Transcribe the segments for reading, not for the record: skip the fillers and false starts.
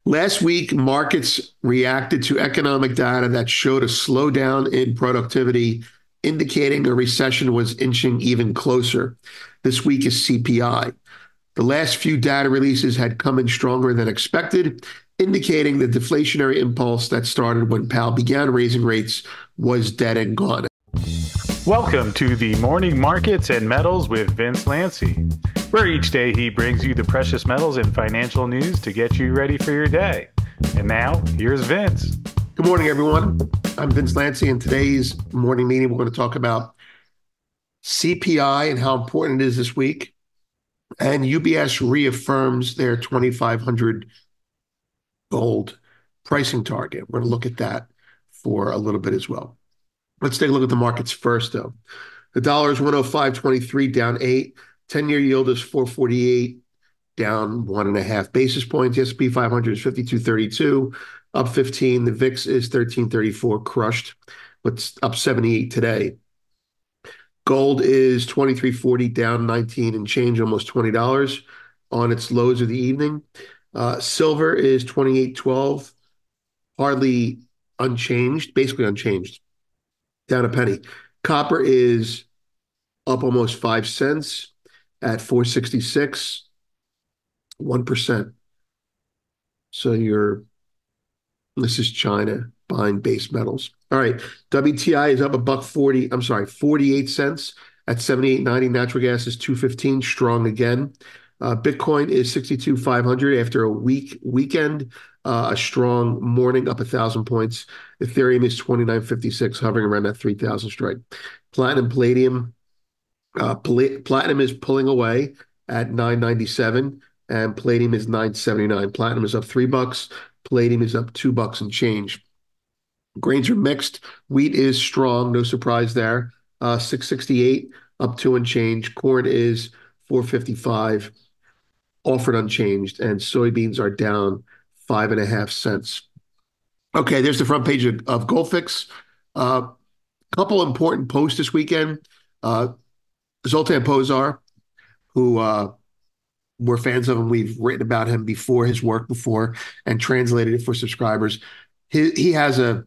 Last week, markets reacted to economic data that showed a slowdown in productivity, indicating a recession was inching even closer. This week is CPI. The last few data releases had come in stronger than expected, indicating the deflationary impulse that started when Powell began raising rates was dead and gone. Welcome to the Morning Markets and Metals with Vince Lanci, where each day he brings you the precious metals and financial news to get you ready for your day. And now, here's Vince. Good morning, everyone. I'm Vince Lanci. In today's morning meeting, we're going to talk about CPI and how important it is this week. And UBS reaffirms their 2,500 gold pricing target. We're going to look at that for a little bit as well. Let's take a look at the markets first, though. The dollar is 105.23, down 8. 10-year yield is 448, down 1.5 basis points. The S&P 500 is 52.32, up 15. The VIX is 13.34, crushed, but up 78 today. Gold is 23.40, down 19 and change, almost $20 on its lows of the evening. Silver is 28.12, hardly unchanged, basically unchanged, down a penny. Copper is up almost 5 cents at 4.66, 1%. So this is China buying base metals. All right, WTI is up $1.40. I'm sorry, 48 cents at 78.90. Natural gas is 2.15, strong again. Bitcoin is 62,500 after a weekend. A strong morning, up 1,000 points. Ethereum is 29.56, hovering around that 3,000 strike. Platinum, palladium. Platinum is pulling away at 9.97, and palladium is 9.79. Platinum is up $3. Palladium is up $2 and change. Grains are mixed. Wheat is strong, no surprise there. 6.68, up 2 and change. Corn is 4.55, offered unchanged, and soybeans are down 5.5 cents. Okay, there's the front page of Goldfix. Couple important posts this weekend. Zoltan Pozsar, who we're fans of him. We've written about him before, his work before, and translated it for subscribers. He has a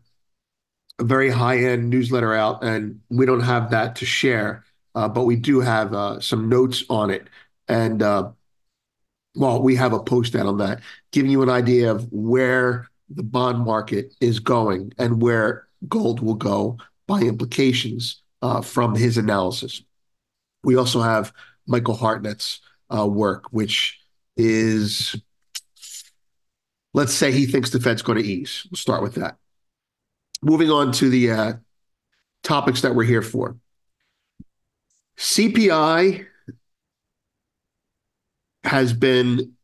very high-end newsletter out, and we don't have that to share, but we do have some notes on it. And, we have a post out on that, giving you an idea of where the bond market is going and where gold will go by implications from his analysis. We also have Michael Hartnett's work, which is, let's say he thinks the Fed's going to ease. We'll start with that. Moving on to the topics that we're here for. CPI has been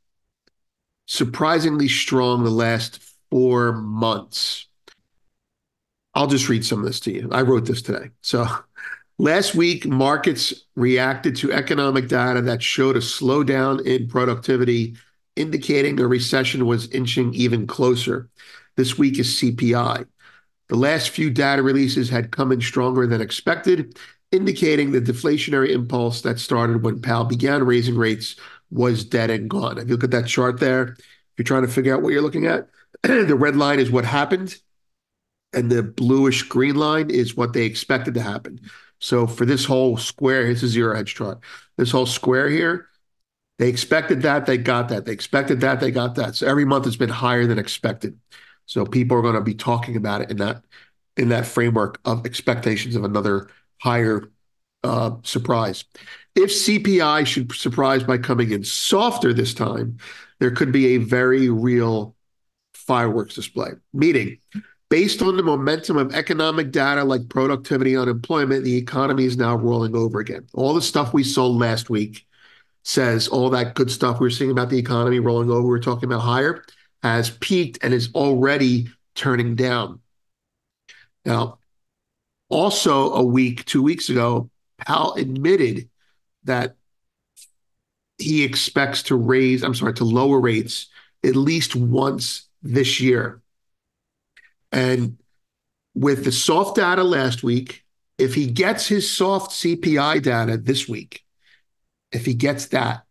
surprisingly strong the last 4 months. I'll just read some of this to you. I wrote this today. So last week, markets reacted to economic data that showed a slowdown in productivity, indicating a recession was inching even closer. This week is CPI. The last few data releases had come in stronger than expected, indicating the deflationary impulse that started when Powell began raising rates was dead and gone. If you look at that chart there, if you're trying to figure out what you're looking at, the red line is what happened, and the bluish green line is what they expected to happen. So for this whole square, it's a zero hedge chart. This whole square here, they expected that, they got that. They expected that, they got that. So every month it's been higher than expected. So people are going to be talking about it in that framework of expectations of another higher surprise. If CPI should surprise by coming in softer this time, there could be a very real fireworks display. Meaning, based on the momentum of economic data like productivity, unemployment, the economy is now rolling over again. All the stuff we sold last week says all that good stuff we were seeing about the economy rolling over, we're talking about higher, has peaked and is already turning down. Now, also 2 weeks ago, Powell admitted that he expects to lower rates at least once this year. And with the soft data last week, if he gets his soft CPI data this week, if he gets that,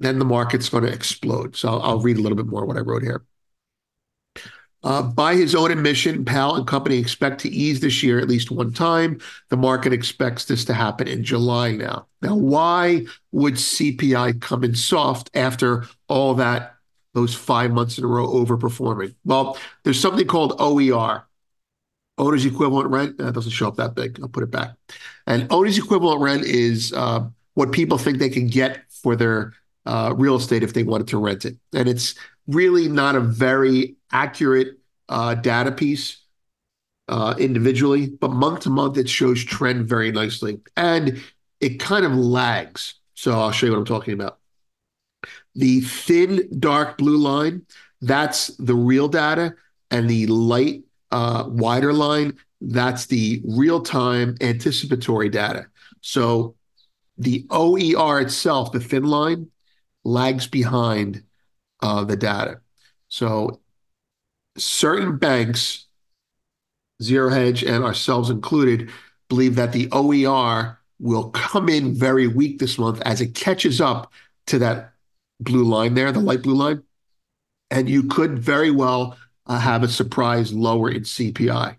then the market's going to explode. So I'll read a little bit more what I wrote here. By his own admission, Powell and company expect to ease this year at least one time. The market expects this to happen in July now. Now, why would CPI come in soft after all that, those 5 months in a row overperforming? Well, there's something called OER, owner's equivalent rent. That doesn't show up that big. I'll put it back. And owner's equivalent rent is what people think they can get for their real estate if they wanted to rent it. And it's really not a very accurate data piece individually, but month to month, it shows trend very nicely. And it kind of lags. So I'll show you what I'm talking about. The thin, dark blue line, that's the real data. And the light, wider line, that's the real-time anticipatory data. So the OER itself, the thin line, lags behind the data. So certain banks, Zero Hedge and ourselves included, believe that the OER will come in very weak this month as it catches up to that blue line there, the light blue line. And you could very well have a surprise lower in CPI.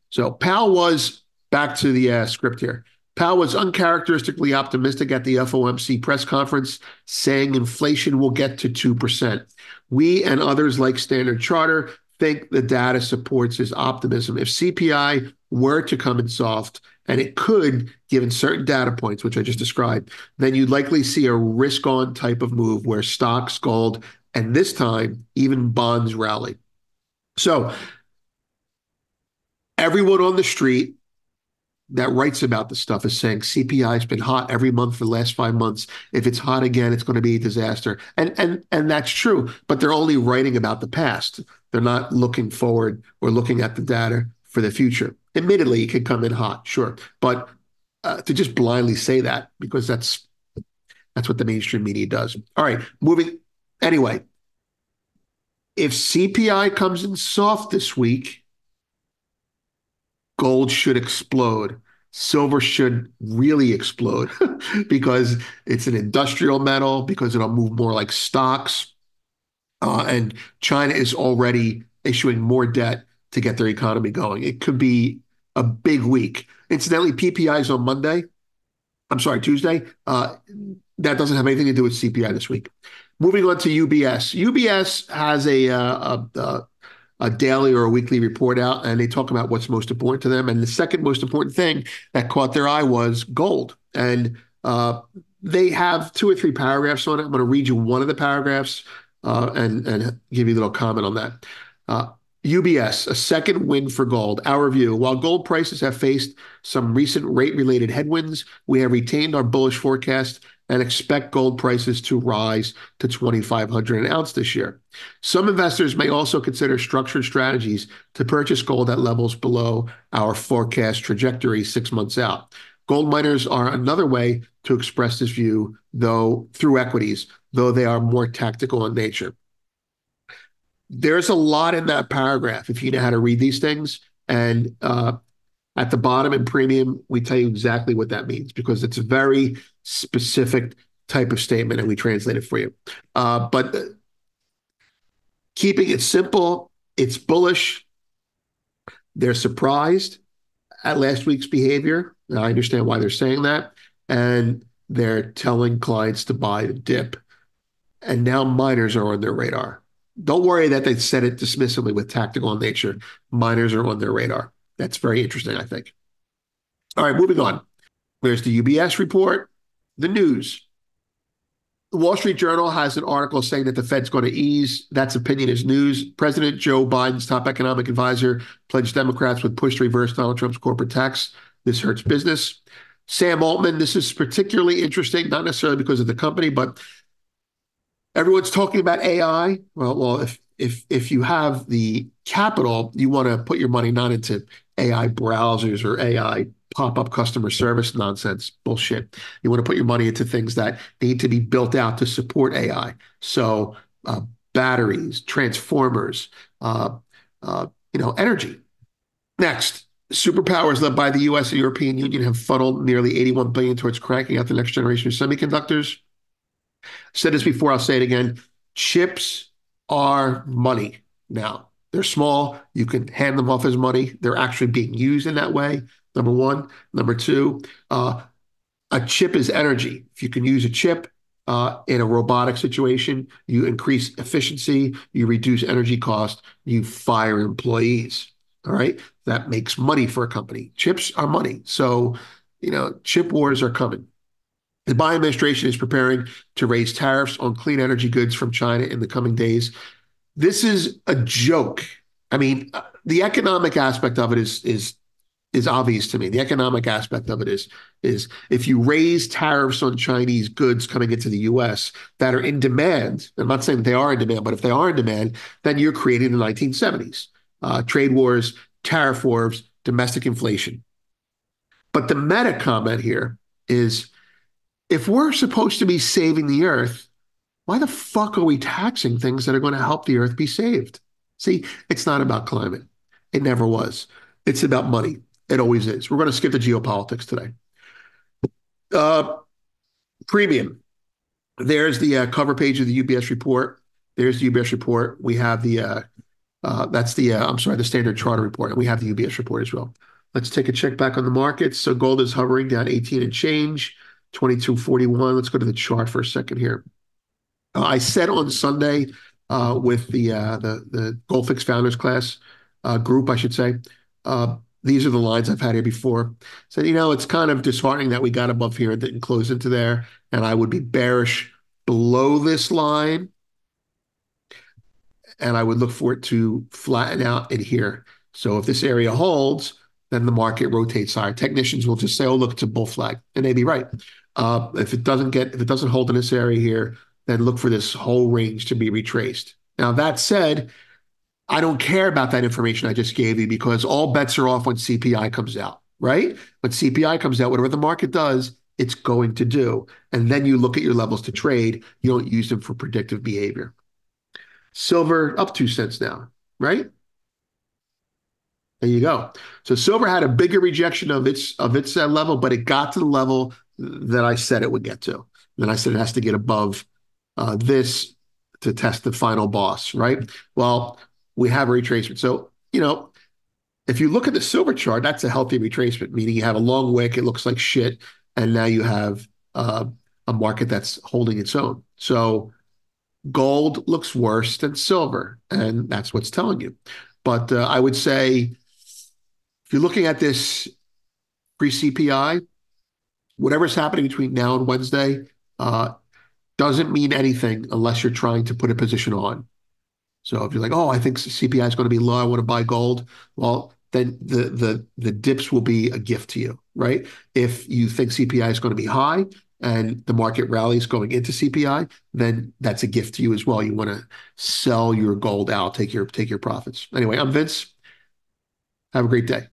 So Powell was, back to the script here, Powell was uncharacteristically optimistic at the FOMC press conference, saying inflation will get to 2%. We and others like Standard Charter think the data supports his optimism. If CPI were to come in soft, and it could, given certain data points, which I just described, then you'd likely see a risk-on type of move where stocks, gold, and this time, even bonds rally. So everyone on the street that writes about this stuff is saying CPI has been hot every month for the last 5 months. If it's hot again, it's going to be a disaster. And that's true, but they're only writing about the past. They're not looking forward or looking at the data for the future. Admittedly, it could come in hot, sure. But to just blindly say that, because that's what the mainstream media does. All right, moving. Anyway, if CPI comes in soft this week, gold should explode. Silver should really explode because it's an industrial metal, because it'll move more like stocks. And China is already issuing more debt to get their economy going. It could be a big week. Incidentally, PPI is on Monday. I'm sorry, Tuesday. That doesn't have anything to do with CPI this week. Moving on to UBS. UBS has a daily or a weekly report out, and they talk about what's most important to them. And the second most important thing that caught their eye was gold. And they have 2 or 3 paragraphs on it. I'm going to read you one of the paragraphs and give you a little comment on that. UBS, a second win for gold. Our view: while gold prices have faced some recent rate-related headwinds, we have retained our bullish forecast and expect gold prices to rise to $2,500 an ounce this year. Some investors may also consider structured strategies to purchase gold at levels below our forecast trajectory 6 months out. Gold miners are another way to express this view, though through equities, though they are more tactical in nature. There's a lot in that paragraph if you know how to read these things. And at the bottom in premium, we tell you exactly what that means, because it's a very specific type of statement, and we translate it for you. But keeping it simple, it's bullish. They're surprised at last week's behavior. I understand why they're saying that. And they're telling clients to buy the dip. And now miners are on their radar. Don't worry that they said it dismissively with tactical in nature. Miners are on their radar. That's very interesting, I think. All right, moving on. There's the UBS report, the news. The Wall Street Journal has an article saying that the Fed's going to ease. That's opinion is news. President Joe Biden's top economic advisor pledged Democrats would push to reverse Donald Trump's corporate tax. This hurts business. Sam Altman, this is particularly interesting, not necessarily because of the company, but everyone's talking about AI. Well, if you have the capital, you want to put your money not into AI browsers or AI pop-up customer service nonsense bullshit. You want to put your money into things that need to be built out to support AI. So batteries, transformers, energy. Next, superpowers led by the U.S. and European Union have funneled nearly $81 billion towards cranking out the next generation of semiconductors. Said this before, I'll say it again. Chips are money now. They're small. You can hand them off as money. They're actually being used in that way. Number one. Number two, a chip is energy. If you can use a chip in a robotic situation, you increase efficiency, you reduce energy cost, you fire employees. All right. That makes money for a company. Chips are money. So, chip wars are coming. The Biden administration is preparing to raise tariffs on clean energy goods from China in the coming days. This is a joke. I mean, the economic aspect of it is obvious to me. The economic aspect of it is if you raise tariffs on Chinese goods coming into the U.S. that are in demand, I'm not saying that they are in demand, but if they are in demand, then you're creating the 1970s. Trade wars, tariff wars, domestic inflation. But the meta comment here is, if we're supposed to be saving the earth, why the fuck are we taxing things that are going to help the earth be saved? See, it's not about climate. It never was. It's about money. It always is. We're going to skip the geopolitics today. Premium. There's the cover page of the UBS report. There's the UBS report. We have the the Standard Charter report, and we have the UBS report as well. Let's take a check back on the markets. So gold is hovering down 18 and change, 22.41. Let's go to the chart for a second here. I said on Sunday with the GoldFix Founders class group, I should say, these are the lines I've had here before. Said, it's kind of disheartening that we got above here and didn't close into there, and I would be bearish below this line, and I would look for it to flatten out in here. So if this area holds, then the market rotates higher. Technicians will just say, "Oh, look, it's a bull flag," and they'd be right. If it doesn't hold in this area here, then look for this whole range to be retraced. Now, that said, I don't care about that information I just gave you, because all bets are off when CPI comes out, right? When CPI comes out, whatever the market does, it's going to do. And then you look at your levels to trade. You don't use them for predictive behavior. Silver up 2 cents now, right? There you go. So silver had a bigger rejection of its level, but it got to the level that I said it would get to. Then I said it has to get above this to test the final boss, right? Well, we have a retracement. So, if you look at the silver chart, that's a healthy retracement, meaning you have a long wick, it looks like shit, and now you have a market that's holding its own. So gold looks worse than silver, and that's what's telling you. But I would say, if you're looking at this pre-CPI, whatever's happening between now and Wednesday doesn't mean anything unless you're trying to put a position on. So if you're like, oh, I think CPI is going to be low, I want to buy gold, well, then the dips will be a gift to you, right? If you think CPI is going to be high and the market rallies going into CPI, then that's a gift to you as well. You want to sell your gold out, take your profits. Anyway, I'm Vince. Have a great day.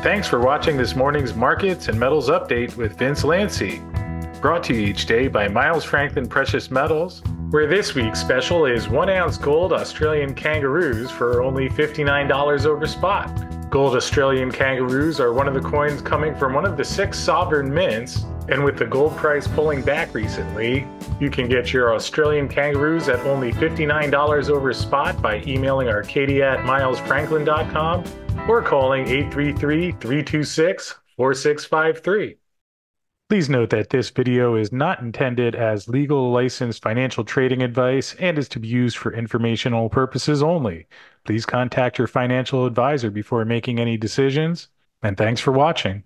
Thanks for watching this morning's Markets and Metals Update with Vince Lanci. Brought to you each day by Miles Franklin Precious Metals, where this week's special is 1 ounce gold Australian kangaroos for only $59 over spot. Gold Australian kangaroos are one of the coins coming from one of the 6 sovereign mints, and with the gold price pulling back recently, you can get your Australian kangaroos at only $59 over spot by emailing arcadia@milesfranklin.com or calling 833-326-4653. Please note that this video is not intended as legal licensed financial trading advice and is to be used for informational purposes only. Please contact your financial advisor before making any decisions, and thanks for watching.